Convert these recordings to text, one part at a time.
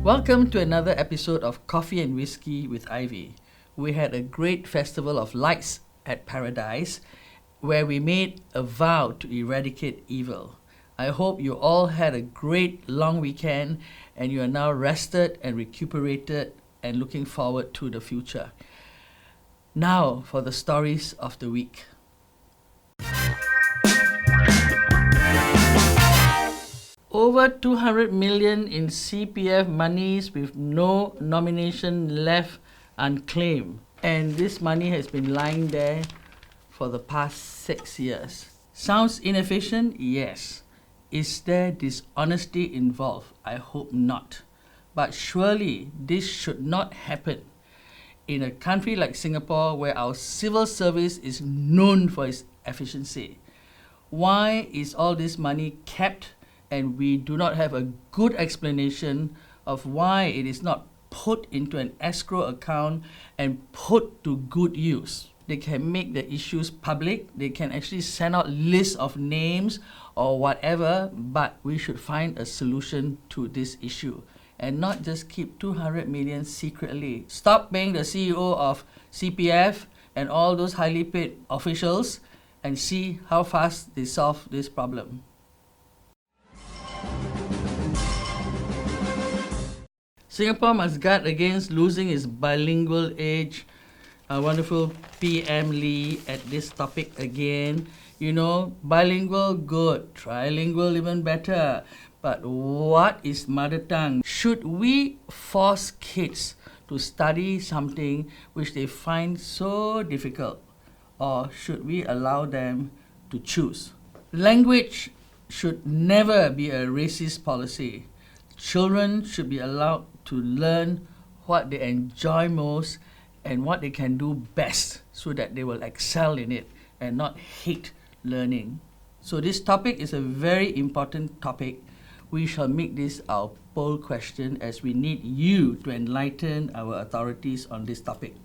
Welcome to another episode of Coffee and Whiskey with Ivy. We had a great festival of lights at Paradise where we made a vow to eradicate evil. I hope you all had a great long weekend and you are now rested and recuperated and looking forward to the future. Now for the stories of the week. Over 200 million in CPF monies with no nomination left unclaimed. And this money has been lying there for the past 6 years. Sounds inefficient? Yes. Is there dishonesty involved? I hope not. But surely this should not happen in a country like Singapore where our civil service is known for its efficiency. Why is all this money kept and we do not have a good explanation of why it is not put into an escrow account and put to good use? They can make the issues public, they can actually send out lists of names or whatever, but we should find a solution to this issue and not just keep 200 million secretly. Stop paying the CEO of CPF and all those highly paid officials and see how fast they solve this problem. Singapore must guard against losing its bilingual edge. Our wonderful PM Lee at this topic again. You know, bilingual good, trilingual even better. But what is mother tongue? Should we force kids to study something which they find so difficult? Or should we allow them to choose? Language should never be a racist policy. Children should be allowed to learn what they enjoy most and what they can do best so that they will excel in it and not hate learning. So this topic is a very important topic. We shall make this our poll question as we need you to enlighten our authorities on this topic.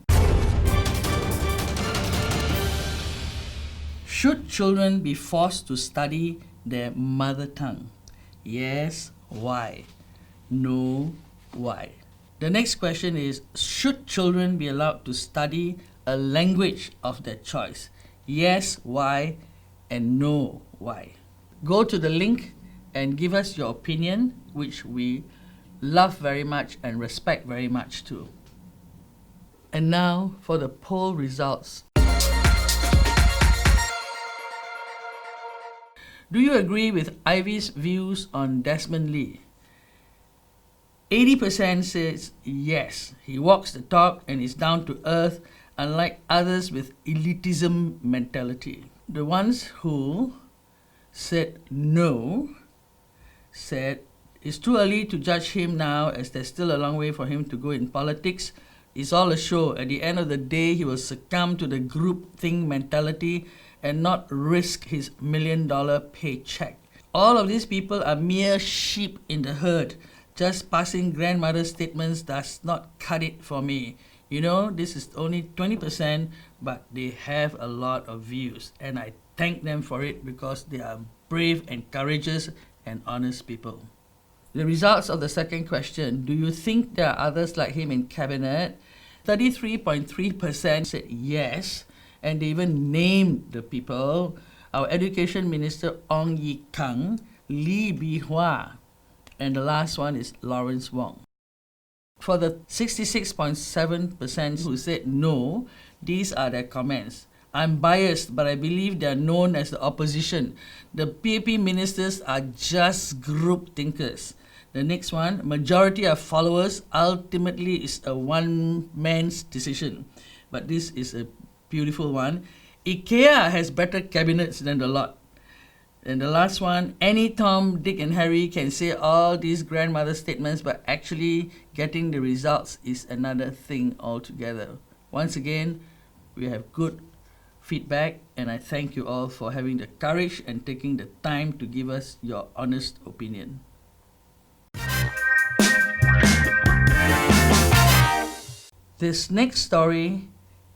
Should children be forced to study their mother tongue? Yes, why? No, why? The next question is, should children be allowed to study a language of their choice? Yes, why? And no, why? Go to the link and give us your opinion, which we love very much and respect very much too. And now for the poll results. Do you agree with Ivy's views on Desmond Lee? 80% says yes, he walks the talk and is down to earth, unlike others with elitism mentality. The ones who said no said it's too early to judge him now as there's still a long way for him to go in politics. It's all a show. At the end of the day, he will succumb to the group thing mentality and not risk his $1 million paycheck. All of these people are mere sheep in the herd. Just passing grandmother statements does not cut it for me. You know, this is only 20%, but they have a lot of views. And I thank them for it because they are brave and courageous and honest people. The results of the second question. Do you think there are others like him in cabinet? 33.3% said yes, and they even named the people. Our Education Minister Ong Ye Kung, Lee Bee Hua, and the last one is Lawrence Wong. For the 66.7% who said no, these are their comments. I'm biased, but I believe they are known as the opposition. The PAP ministers are just group thinkers. The next one, majority of followers, ultimately is a one-man's decision. But this is a beautiful one. IKEA has better cabinets than the lot. And the last one, any Tom, Dick and Harry can say all these grandmother statements, but actually getting the results is another thing altogether. Once again, we have good feedback and I thank you all for having the courage and taking the time to give us your honest opinion. This next story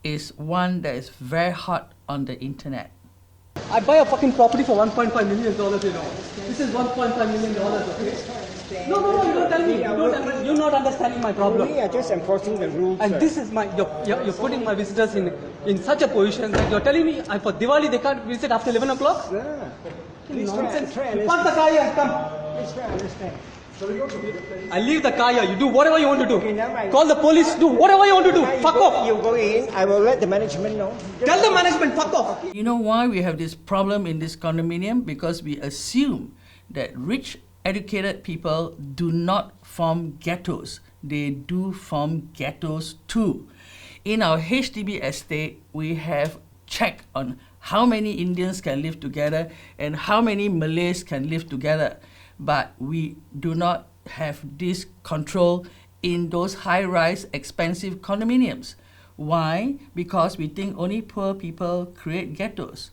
is one that is very hot on the internet. I buy a fucking property for $1.5 million, you know. This is $1.5 million, okay? No, you don't tell me. You're not understanding my problem. We are just enforcing the rules. And sir. this is you're putting my visitors in such a position that you're telling me for Diwali they can't visit after 11 o'clock? Sir, please Nonsense. try You park the car here and come. Please try understand. I leave the car here. You do whatever you want to do. Okay, never mind. Call the police. Do whatever you want to do. Fuck off. You go in. I will let the management know. Tell the management, fuck off. You know why we have this problem in this condominium? Because we assume that rich, educated people do not form ghettos. They do form ghettos too. In our HDB estate, we have checked on how many Indians can live together and how many Malays can live together. But we do not have this control in those high-rise, expensive condominiums. Why? Because we think only poor people create ghettos.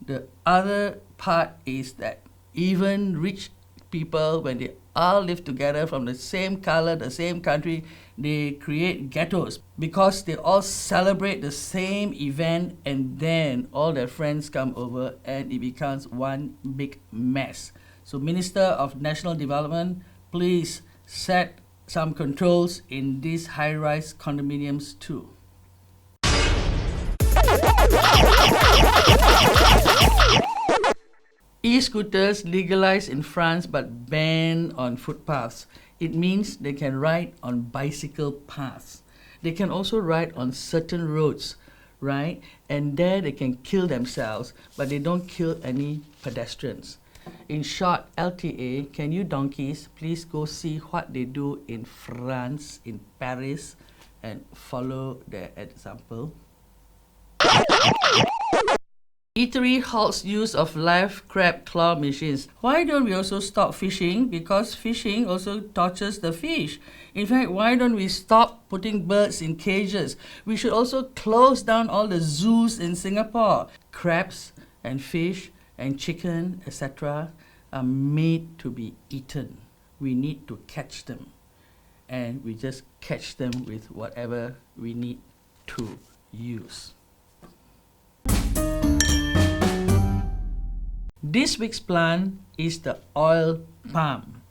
The other part is that even rich people, when they all live together from the same color, the same country, they create ghettos because they all celebrate the same event and then all their friends come over and it becomes one big mess. So Minister of National Development, please set some controls in these high-rise condominiums too. E-scooters legalized in France but banned on footpaths. It means they can ride on bicycle paths. They can also ride on certain roads, right? And there they can kill themselves, but they don't kill any pedestrians. In short, LTA, can you donkeys please go see what they do in France, in Paris, and follow their example? Eatery halts use of live crab claw machines. Why don't we also stop fishing? Because fishing also tortures the fish. In fact, why don't we stop putting birds in cages? We should also close down all the zoos in Singapore. Crabs and fish and chicken, etc. are made to be eaten. We need to catch them. And we just catch them with whatever we need to use. This week's plant is the oil palm.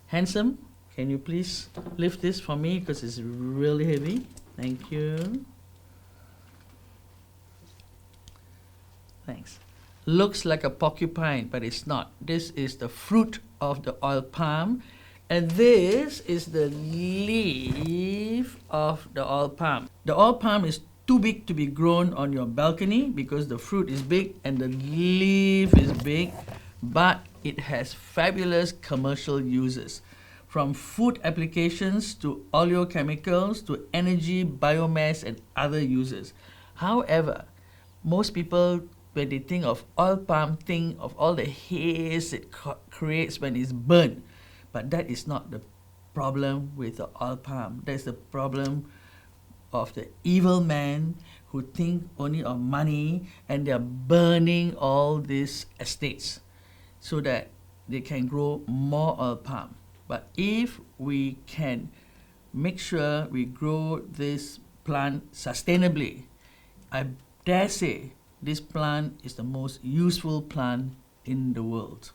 Handsome, can you please lift this for me because it's really heavy? Thank you. Thanks. Looks like a porcupine, but it's not. This is the fruit of the oil palm, and this is the leaf of the oil palm. The oil palm is too big to be grown on your balcony because the fruit is big and the leaf is big, but it has fabulous commercial uses, from food applications to oleochemicals to energy, biomass, and other uses. However, most people, when they think of oil palm, think of all the haze it creates when it's burned. But that is not the problem with the oil palm. That's the problem of the evil man who think only of money, and they're burning all these estates so that they can grow more oil palm. But if we can make sure we grow this plant sustainably, I dare say this plant is the most useful plant in the world.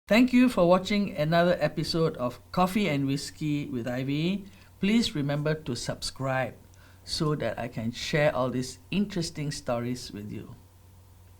Thank you for watching another episode of Coffee and Whiskey with Ivy. Please remember to subscribe so that I can share all these interesting stories with you.